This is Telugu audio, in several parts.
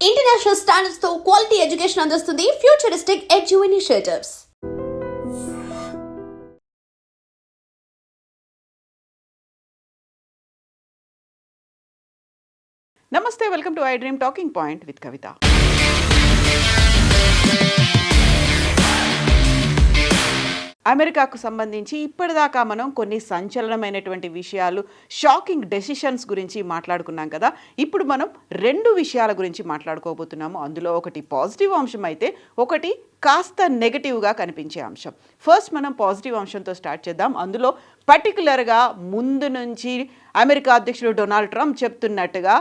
ఇంటర్నేషనల్ స్టాండర్డ్స్ తో క్వాలిటీ ఎడ్యుకేషన్ అందిస్తుంది ఫ్యూచరిస్టిక్ ఎడ్యు ఇనిషియేటివ్స్. నమస్తే, welcome to I dream talking point with Kavitha. అమెరికాకు సంబంధించి ఇప్పటిదాకా మనం కొన్ని సంచలనమైనటువంటి విషయాలు, షాకింగ్ డెసిషన్స్ గురించి మాట్లాడుకున్నాం కదా. ఇప్పుడు మనం రెండు విషయాల గురించి మాట్లాడుకోబోతున్నాము. అందులో ఒకటి పాజిటివ్ అంశం అయితే ఒకటి కాస్త నెగటివ్గా కనిపించే అంశం. ఫస్ట్ మనం పాజిటివ్ అంశంతో స్టార్ట్ చేద్దాం. అందులో పర్టికులర్గా ముందు నుంచి అమెరికా అధ్యక్షుడు డొనాల్డ్ ట్రంప్ చెప్తున్నట్టుగా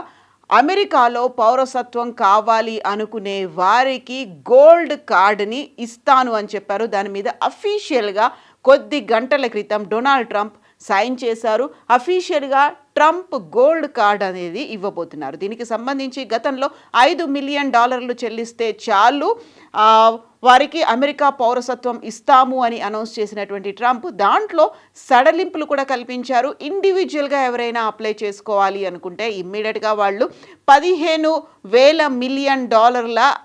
అమెరికాలో పౌరసత్వం కావాలి అనుకునే వారికి గోల్డ్ కార్డుని ఇస్తాను అని చెప్పారు. దాని మీద అఫీషియల్గా కొద్ది గంటల క్రితం డొనాల్డ్ ట్రంప్ సైన్ చేశారు. అఫీషియల్గా ట్రంప్ గోల్డ్ కార్డ్ అనేది ఇవ్వబోతున్నారు. దీనికి సంబంధించి గతంలో $5 మిలియన్ చెల్లిస్తే చాలు వారికి అమెరికా పౌరసత్వం ఇస్తాము అని అనౌన్స్ చేసినటువంటి ట్రంప్ దాంట్లో సడలింపులు కూడా కల్పించారు. ఇండివిజువల్గా ఎవరైనా అప్లై చేసుకోవాలి అనుకుంటే ఇమ్మీడియట్గా వాళ్ళు $15,000 మిలియన్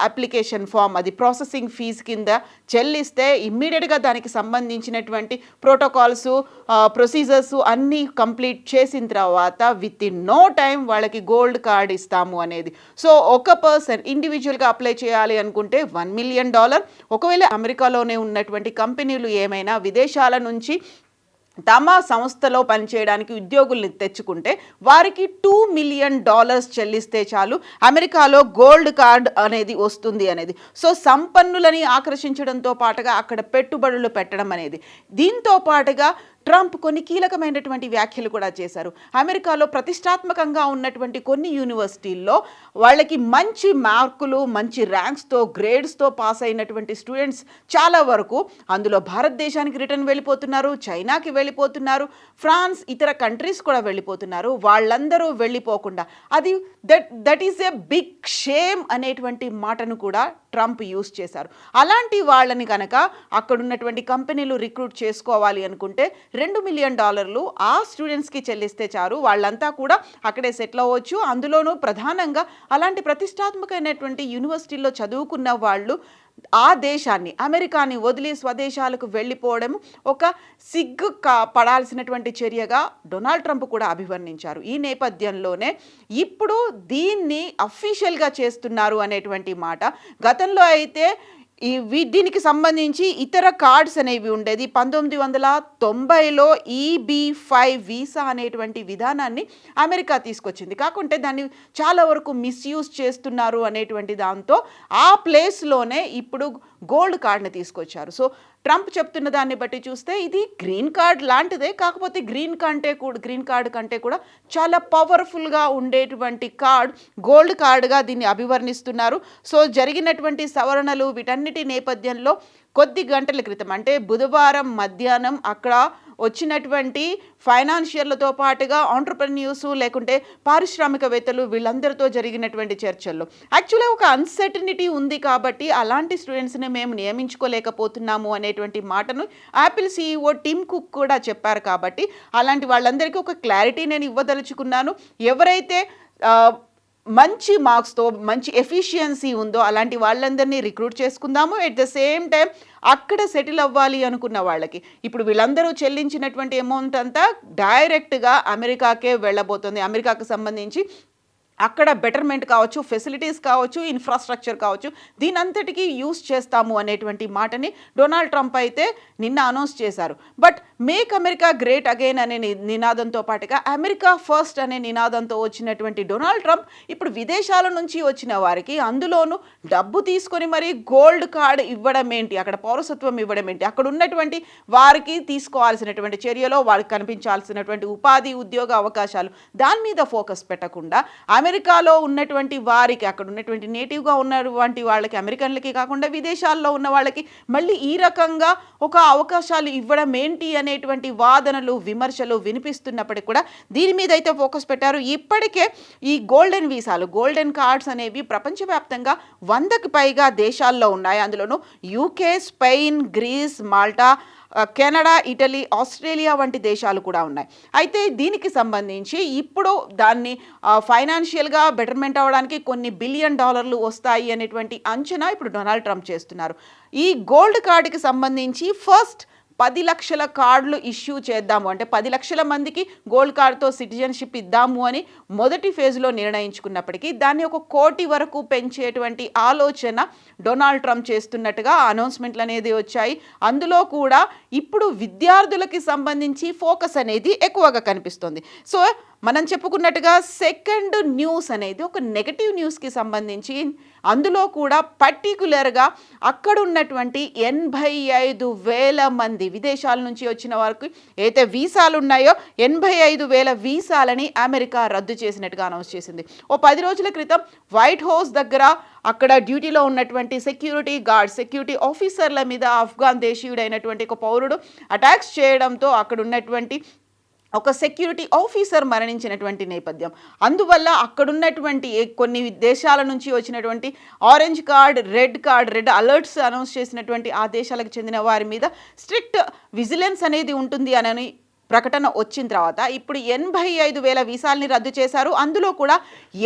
అప్లికేషన్ ఫామ్, అది ప్రాసెసింగ్ ఫీజు కింద చెల్లిస్తే ఇమ్మీడియట్గా దానికి సంబంధించినటువంటి ప్రోటోకాల్స్, ప్రొసీజర్స్ అన్నీ కంప్లీట్ చేసిన తర్వాత విత్ ఇన్ నో టైం వాళ్ళకి గోల్డ్ కార్డ్ ఇస్తాము అనేది. సో ఒక పర్సన్ ఇండివిజువల్గా అప్లై చేయాలి అనుకుంటే $1 మిలియన్. ఒకవేళ అమెరికాలోనే ఉన్నటువంటి కంపెనీలు ఏమైనా విదేశాల నుంచి తమ సంస్థలో పనిచేయడానికి ఉద్యోగుల్ని తెచ్చుకుంటే వారికి $2 మిలియన్ చెల్లిస్తే చాలు అమెరికాలో గోల్డ్ కార్డ్ అనేది వస్తుంది అనేది. సో సంపన్నులని ఆకర్షించడంతో పాటుగా అక్కడ పెట్టుబడులు పెట్టడం అనేది. దీంతో పాటుగా ట్రంప్ కొన్ని కీలకమైనటువంటి వ్యాఖ్యలు కూడా చేశారు. అమెరికాలో ప్రతిష్టాత్మకంగా ఉన్నటువంటి కొన్ని యూనివర్సిటీల్లో వాళ్ళకి మంచి మార్కులు, మంచి ర్యాంక్స్తో, గ్రేడ్స్తో పాస్ అయినటువంటి స్టూడెంట్స్ చాలా వరకు అందులో భారతదేశానికి రిటర్న్ వెళ్ళిపోతున్నారు, చైనాకి వెళ్ళిపోతున్నారు, ఫ్రాన్స్, ఇతర కంట్రీస్ కూడా వెళ్ళిపోతున్నారు. వాళ్ళందరూ వెళ్ళిపోకుండా అది that is a big shame అనేటువంటి మాటను కూడా ట్రంప్ యూజ్ చేశారు. అలాంటి వాళ్ళని కనుక అక్కడున్నటువంటి కంపెనీలు రిక్రూట్ చేసుకోవాలి అనుకుంటే $2 మిలియన్ ఆ స్టూడెంట్స్కి చెల్లిస్తే చాలు, వాళ్ళంతా కూడా అక్కడే సెటిల్ అవ్వచ్చు. అందులోనూ ప్రధానంగా అలాంటి ప్రతిష్టాత్మకమైనటువంటి యూనివర్సిటీల్లో చదువుకున్న వాళ్ళు ఆ దేశాన్ని, అమెరికాని వదిలి స్వదేశాలకు వెళ్ళిపోవడం ఒక సిగ్గు పడాల్సినటువంటి చర్యగా డొనాల్డ్ ట్రంప్ కూడా అభివర్ణించారు. ఈ నేపథ్యంలోనే ఇప్పుడు దీన్ని అఫీషియల్గా చేస్తున్నారు అనేటువంటి మాట. గతంలో అయితే దీనికి సంబంధించి ఇతర కార్డ్స్ అనేవి ఉండేది. 1990లో EB-5 వీసా అనేటువంటి విధానాన్ని అమెరికా తీసుకొచ్చింది. కాకుంటే దాన్ని చాలా వరకు మిస్యూజ్ చేస్తున్నారు అనేటువంటి దాంతో ఆ ప్లేస్లోనే ఇప్పుడు గోల్డ్ కార్డ్ని తీసుకొచ్చారు. సో ట్రంప్ చెప్తున్న దాన్ని బట్టి చూస్తే ఇది గ్రీన్ కార్డ్ లాంటిదే, కాకపోతే గ్రీన్ కార్డ్ కంటే కూడా చాలా పవర్ఫుల్గా ఉండేటువంటి కార్డ్ గోల్డ్ కార్డ్గా దీన్ని అభివర్ణిస్తున్నారు. సో జరిగినటువంటి సవరణలు వీటన్నిటి నేపథ్యంలో కొద్ది గంటల క్రితం అంటే బుధవారం మధ్యాహ్నం అక్కడ వచ్చినటువంటి ఫైనాన్షియర్లతో పాటుగా ఆంటర్ప్రెన్యూర్స్ లేకుంటే పారిశ్రామికవేత్తలు వీళ్ళందరితో జరిగినటువంటి చర్చల్లో యాక్చువల్గా ఒక అన్సర్టనిటీ ఉంది కాబట్టి అలాంటి స్టూడెంట్స్ని మేము నియమించుకోలేకపోతున్నాము అనేటువంటి మాటను యాపిల్ CEO టిమ్ కుక్ కూడా చెప్పారు. కాబట్టి అలాంటి వాళ్ళందరికీ ఒక క్లారిటీ నేను ఇవ్వదలుచుకున్నాను. ఎవరైతే మంచి మార్క్స్తో మంచి ఎఫిషియన్సీ ఉందో అలాంటి వాళ్ళందరినీ రిక్రూట్ చేసుకుందాము. ఎట్ ద సేమ్ టైం అక్కడ సెటిల్ అవ్వాలి అనుకున్న వాళ్ళకి ఇప్పుడు వీళ్ళందరూ చెల్లించినటువంటి అమౌంట్ అంతా డైరెక్ట్గా అమెరికాకే వెళ్ళబోతుంది. అమెరికాకు సంబంధించి అక్కడ బెటర్మెంట్ కావచ్చు, ఫెసిలిటీస్ కావచ్చు, ఇన్ఫ్రాస్ట్రక్చర్ కావచ్చు, దీనంతటికీ యూస్ చేస్తాము అనేటువంటి మాటని డొనాల్డ్ ట్రంప్ అయితే నిన్న అనౌన్స్ చేశారు. But make America great again అనే నినాదంతో పాటుగా అమెరికా ఫస్ట్ అనే నినాదంతో వచ్చినటువంటి డొనాల్డ్ ట్రంప్ ఇప్పుడు విదేశాల నుంచి వచ్చిన వారికి అందులోనూ డబ్బు తీసుకొని మరి గోల్డ్ కార్డ్ ఇవ్వడం ఏంటి, అక్కడ పౌరసత్వం ఇవ్వడం ఏంటి, అక్కడ ఉన్నటువంటి వారికి తీసుకోవాల్సినటువంటి చర్యలో వారికి కనిపించాల్సినటువంటి ఉపాధి, ఉద్యోగ అవకాశాలు దాని మీద ఫోకస్ పెట్టకుండా అమెరికాలో ఉన్నటువంటి వారికి, అక్కడ ఉన్నటువంటి నేటివ్గా ఉన్నటువంటి వాళ్ళకి, అమెరికన్లకి కాకుండా విదేశాల్లో ఉన్న వాళ్ళకి మళ్ళీ ఈ రకంగా ఒక అవకాశాలు ఇవ్వడం ఏంటి అనేటువంటి వాదనలు, విమర్శలు వినిపిస్తున్నప్పటికీ కూడా దీని మీద అయితే ఫోకస్ పెట్టారు. ఇప్పటికే ఈ గోల్డెన్ వీసాలు, గోల్డెన్ కార్డ్స్ అనేవి ప్రపంచవ్యాప్తంగా 100కి పైగా దేశాల్లో ఉన్నాయి. అందులోనూ UK, Spain, Greece, Malta, Canada, Italy, Australia వంటి దేశాలు కూడా ఉన్నాయి. అయితే దీనికి సంబంధించి ఇప్పుడు దాన్ని ఫైనాన్షియల్గా బెటర్మెంట్ అవ్వడానికి కొన్ని బిలియన్ డాలర్లు వస్తాయి అనేటువంటి అంచనా ఇప్పుడు డొనాల్డ్ ట్రంప్ చేస్తున్నారు. ఈ గోల్డ్ కార్డుకి సంబంధించి ఫస్ట్ 10 లక్షల కార్డులు ఇష్యూ చేద్దాము, అంటే 10 లక్షల మందికి గోల్డ్ కార్డుతో సిటిజన్షిప్ ఇద్దాము అని మొదటి ఫేజ్లో నిర్ణయించుకున్నప్పటికీ దాన్ని 1 కోటి వరకు పెంచేటువంటి ఆలోచన డొనాల్డ్ ట్రంప్ చేస్తున్నట్టుగా అనౌన్స్మెంట్లు అనేది వచ్చాయి. అందులో కూడా ఇప్పుడు విద్యార్థులకి సంబంధించి ఫోకస్ అనేది ఎక్కువగా కనిపిస్తుంది. సో మనం చెప్పుకున్నట్టుగా సెకండ్ న్యూస్ అనేది ఒక నెగటివ్ న్యూస్కి సంబంధించి, అందులో కూడా పర్టికులర్గా అక్కడ ఉన్నటువంటి 85,000 మంది విదేశాల నుంచి వచ్చిన వారికి అయితే వీసాలు ఉన్నాయో 85,000 వీసాలని అమెరికా రద్దు చేసినట్టుగా అనౌన్స్ చేసింది. 10 రోజుల క్రితం వైట్ హౌస్ దగ్గర అక్కడ డ్యూటీలో ఉన్నటువంటి సెక్యూరిటీ గార్డ్, సెక్యూరిటీ ఆఫీసర్ల మీద ఆఫ్ఘాన్ దేశీయుడైనటువంటి ఒక పౌరుడు అటాక్స్ చేయడంతో అక్కడ ఉన్నటువంటి ఒక సెక్యూరిటీ ఆఫీసర్ మరణించినటువంటి నేపథ్యం. అందువల్ల అక్కడున్నటువంటి కొన్ని దేశాల నుంచి వచ్చినటువంటి orange card, red alerts announce చేసినటువంటి ఆ దేశాలకు చెందిన వారి మీద స్ట్రిక్ట్ విజిలెన్స్ అనేది ఉంటుంది అని ప్రకటన వచ్చిన తర్వాత ఇప్పుడు 85,000 వీసాలని రద్దు చేశారు. అందులో కూడా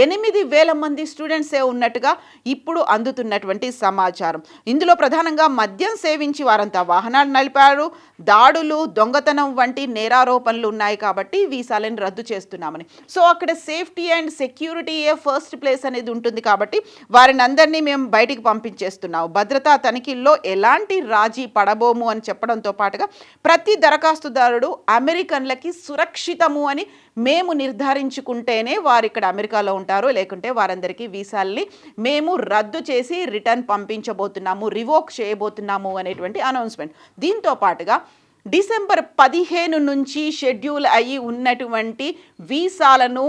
8,000 మంది స్టూడెంట్సే ఉన్నట్టుగా ఇప్పుడు అందుతున్నటువంటి సమాచారం. ఇందులో ప్రధానంగా మద్యం సేవించి వారంతా వాహనాలు నడిపారు, దాడులు, దొంగతనం వంటి నేరారోపణలు ఉన్నాయి కాబట్టి వీసాలను రద్దు చేస్తున్నామని. సో అక్కడ సేఫ్టీ అండ్ సెక్యూరిటీయే ఫస్ట్ ప్లేస్ అనేది ఉంటుంది కాబట్టి వారిని అందరినీ మేము బయటికి పంపించేస్తున్నాము, భద్రతా తనిఖీల్లో ఎలాంటి రాజీ పడబోము అని చెప్పడంతో పాటుగా ప్రతి దరఖాస్తుదారుడు అమెరికన్లకి సురక్షితము అని మేము నిర్ధారించుకుంటేనే వారు ఇక్కడ అమెరికాలో ఉంటారు, లేకుంటే వారందరికీ వీసాల్ని మేము రద్దు చేసి రిటర్న్ పంపించబోతున్నాము, రివోక్ చేయబోతున్నాము అనేటువంటి అనౌన్స్మెంట్. దీంతో పాటుగా డిసెంబర్ 15 నుంచి షెడ్యూల్ అయ్యి ఉన్నటువంటి వీసాలను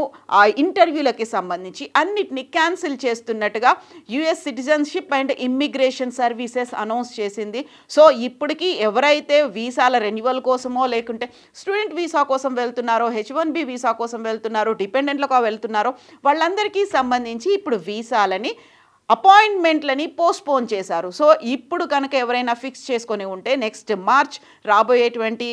ఇంటర్వ్యూలకి సంబంధించి అన్నిటినీ క్యాన్సిల్ చేస్తున్నట్టుగా US citizenship and immigration services announce చేసింది. సో ఇప్పటికీ ఎవరైతే వీసాల రెన్యువల్ కోసమో లేకుంటే స్టూడెంట్ వీసా కోసం వెళ్తున్నారో, H1B వీసా కోసం వెళ్తున్నారో, డిపెండెంట్లుగా వెళ్తున్నారో వాళ్ళందరికీ సంబంధించి ఇప్పుడు వీసాలని అపాయింట్మెంట్లని పోస్ట్పోన్ చేశారు. సో ఇప్పుడు కనుక ఎవరైనా ఫిక్స్ చేసుకొని ఉంటే నెక్స్ట్ మార్చ్ రాబోయేటువంటి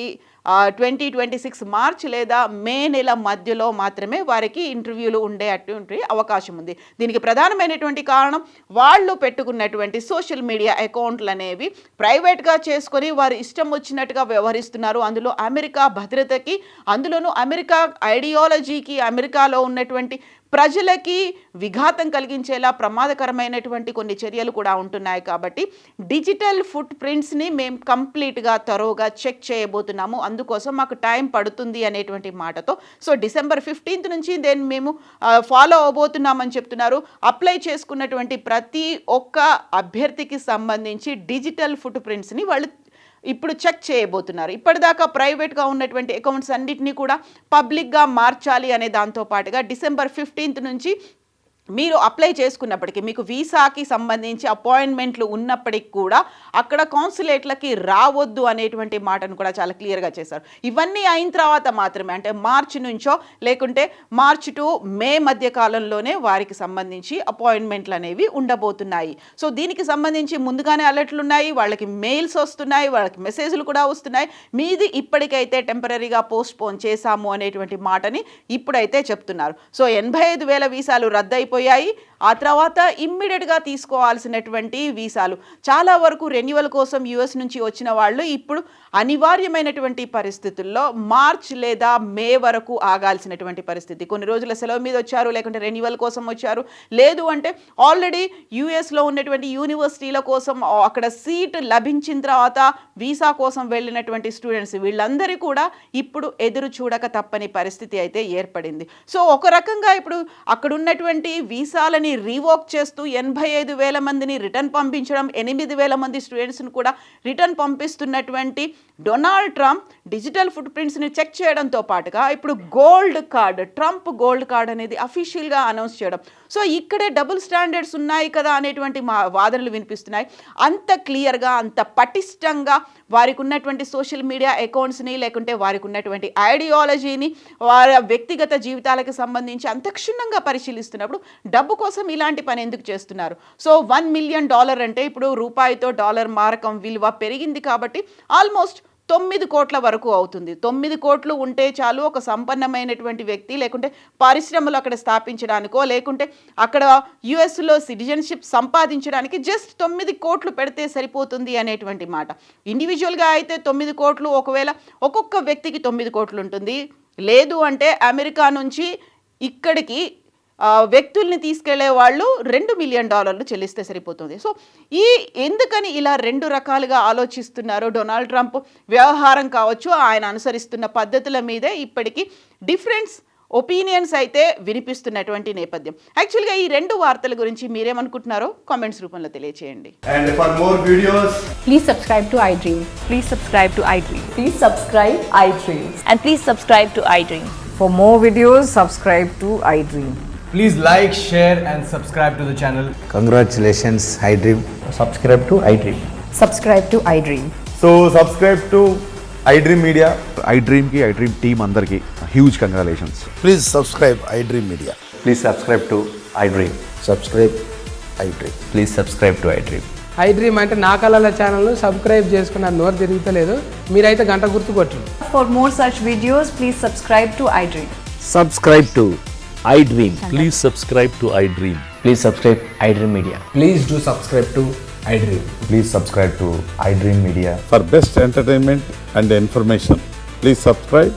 2026 మార్చ్ లేదా మే నెల మధ్యలో మాత్రమే వారికి ఇంటర్వ్యూలు ఉండేటువంటి అవకాశం ఉంది. దీనికి ప్రధానమైనటువంటి కారణం వాళ్ళు పెట్టుకున్నటువంటి సోషల్ మీడియా అకౌంట్లు అనేవి ప్రైవేట్గా చేసుకొని వారు ఇష్టం వచ్చినట్టుగా వ్యవహరిస్తున్నారు. అందులో అమెరికా భద్రతకి, అందులోనూ అమెరికా ఐడియాలజీకి, అమెరికాలో ఉన్నటువంటి ప్రజలకి విఘాతం కలిగించేలా ప్రమాదకరమైనటువంటి కొన్ని చర్యలు కూడా ఉంటున్నాయి. కాబట్టి డిజిటల్ ఫుట్ ప్రింట్స్ని మేము కంప్లీట్గా తరోగా చెక్ చేయబోతున్నాము, అందుకోసం మాకు టైం పడుతుంది అనేటువంటి మాటతో సో డిసెంబర్ 15 నుంచి దెన్ మేము ఫాలో అవబోతున్నామని చెప్తున్నారు. అప్లై చేసుకున్నటువంటి ప్రతి ఒక్క అభ్యర్థికి సంబంధించి డిజిటల్ ఫుట్ ప్రింట్స్ని వాళ్ళు ఇప్పుడు చెక్ చేయబోతున్నారు. ఇప్పటిదాకా ప్రైవేట్గా ఉన్నటువంటి అకౌంట్స్ అన్నిటినీ కూడా పబ్లిక్గా మార్చాలి అనే దాంతో పాటుగా డిసెంబర్ 15 నుంచి మీరు అప్లై చేసుకున్నప్పటికీ మీకు వీసాకి సంబంధించి అపాయింట్మెంట్లు ఉన్నప్పటికీ కూడా అక్కడ కాన్సులేట్లకి రావద్దు అనేటువంటి మాటను కూడా చాలా క్లియర్గా చేశారు. ఇవన్నీ అయిన తర్వాత మాత్రమే, అంటే మార్చి నుంచో లేకుంటే మార్చి టు మే మధ్య కాలంలోనే వారికి సంబంధించి అపాయింట్మెంట్లు అనేవి ఉండబోతున్నాయి. సో దీనికి సంబంధించి ముందుగానే అలర్ట్లు ఉన్నాయి, వాళ్ళకి మెయిల్స్ వస్తున్నాయి, వాళ్ళకి మెసేజ్లు కూడా వస్తున్నాయి. మీది ఇప్పటికైతే టెంపరీగా పోస్ట్పోన్ చేశాము అనేటువంటి మాటని ఇప్పుడైతే చెప్తున్నారు. సో 85,000 వీసాలు రద్దయిపోయాయి. ఆ తర్వాత ఇమ్మీడియట్గా తీసుకోవాల్సినటువంటి వీసాలు చాలా వరకు రెన్యువల్ కోసం యుఎస్ నుంచి వచ్చిన వాళ్ళు ఇప్పుడు అనివార్యమైనటువంటి పరిస్థితుల్లో మార్చ్ లేదా మే వరకు ఆగాల్సినటువంటి పరిస్థితి. కొన్ని రోజుల సెలవు మీద వచ్చారు, లేకుంటే రెన్యువల్ కోసం వచ్చారు, లేదు అంటే ఆల్రెడీ యుఎస్లో ఉన్నటువంటి యూనివర్సిటీల కోసం అక్కడ సీట్ లభించిన తర్వాత వీసా కోసం వెళ్ళినటువంటి స్టూడెంట్స్ వీళ్ళందరూ కూడా ఇప్పుడు ఎదురు చూడక తప్పని పరిస్థితి అయితే ఏర్పడింది. సో ఒక రకంగా ఇప్పుడు అక్కడ ఉన్నటువంటి వీసాలని రీవోక్ చేస్తూ 85,000 మందిని రిటర్న్ పంపించడం, 8,000 మంది స్టూడెంట్స్ని కూడా రిటర్న్ పంపిస్తున్నటువంటి డొనాల్డ్ ట్రంప్ డిజిటల్ ఫుట్ ప్రింట్స్ని చెక్ చేయడంతో పాటుగా ఇప్పుడు gold card, Trump gold card అనేది అఫీషియల్గా అనౌన్స్ చేయడం. సో ఇక్కడే డబుల్ స్టాండర్డ్స్ ఉన్నాయి కదా అనేటువంటి వాదనలు వినిపిస్తున్నాయి. అంత క్లియర్గా, అంత పటిష్టంగా వారికి ఉన్నటువంటి సోషల్ మీడియా అకౌంట్స్ని లేకుంటే వారికి ఉన్నటువంటి ఐడియాలజీని వారి వ్యక్తిగత జీవితాలకు సంబంధించి అంత క్షుణ్ణంగా పరిశీలిస్తున్నప్పుడు డబ్బు కోసం ఇలాంటి పని ఎందుకు చేస్తున్నారు? సో $1 మిలియన్ అంటే ఇప్పుడు రూపాయితో డాలర్ మారకం విలువ పెరిగింది కాబట్టి ఆల్మోస్ట్ 9 కోట్ల వరకు అవుతుంది. 9 కోట్లు ఉంటే చాలు ఒక సంపన్నమైనటువంటి వ్యక్తి, లేకుంటే పరిశ్రమలు అక్కడ స్థాపించడానికో, లేకుంటే అక్కడ యుఎస్లో సిటిజన్షిప్ సంపాదించడానికి జస్ట్ 9 కోట్లు పెడితే సరిపోతుంది అనేటువంటి మాట. ఇండివిజువల్గా అయితే 9 కోట్లు, ఒకవేళ ఒక్కొక్క వ్యక్తికి 9 కోట్లు ఉంటుంది. లేదు అంటే అమెరికా నుంచి ఇక్కడికి వ్యక్తుల్ని తీసుకెళ్లే వాళ్ళు $2 మిలియన్ చెల్లిస్తే సరిపోతుంది. సో ఎందుకని ఇలా 2 రకాలుగా ఆలోచిస్తున్నారో డొనాల్డ్ ట్రంప్ వ్యవహారం కావచ్చు, ఆయన అనుసరిస్తున్న పద్ధతుల మీదే ఇప్పటికీ డిఫరెన్స్ ఒపీనియన్స్ అయితే వినిపిస్తున్నటువంటి నేపథ్యం. యాక్చువల్గా ఈ 2 వార్తల గురించి మీరేమనుకుంటున్నారో కామెంట్స్ రూపంలో తెలియచేయండి. And for more videos, Please subscribe to iDream. Please subscribe to iDream. Please subscribe iDream. And please subscribe to iDream. For more videos, subscribe to iDream. Please like, share and subscribe to the channel. Congratulations, iDream. Subscribe to iDream. Subscribe to iDream. so subscribe to iDream Media. iDream की iDream team अंदर की huge congratulations. Please subscribe iDream Media. Please subscribe to iDream. Subscribe iDream. Please subscribe to iDream. iDream అంటే నా కళల ఛానల్ను సబ్స్క్రైబ్ చేసుకున్న నోరు తిరుగుతలేదు, మీరైతే గంట గుర్తు కొట్టండి. For more such videos, please subscribe to iDream. Subscribe to iDream. Please subscribe to iDream. Please subscribe iDream Media. Please do subscribe to iDream. Please subscribe to iDream Media. For best entertainment and information, please subscribe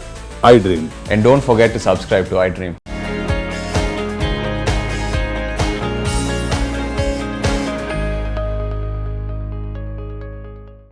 iDream. And don't forget to subscribe to iDream.